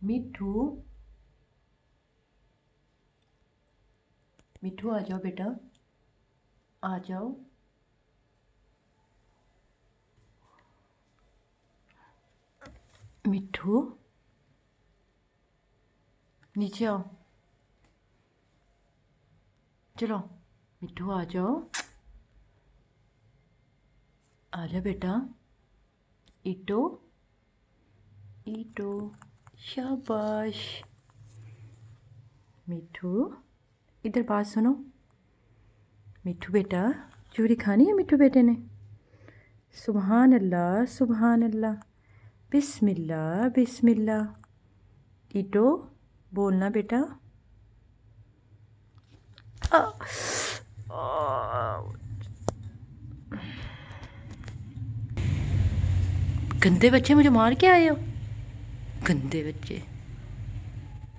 मिठू, मिठू आ जाओ बेटा, आ जाओ। मिठू नीचे आओ, चलो मिठू आ जाओ, आ जा बेटा। ईटो, ईटो, शाबाश। मिठू इधर बात सुनो। मिठू बेटा, चूरी खानी है मिठू बेटे ने? सुभान अल्लाह, सुभान अल्लाह, बिस्मिल्लाह बिस्मिल्लाह। ईटो बोलना बेटा। आ, आ, गंदे बच्चे, मुझे मार के आए हो, गंदे बच्चे।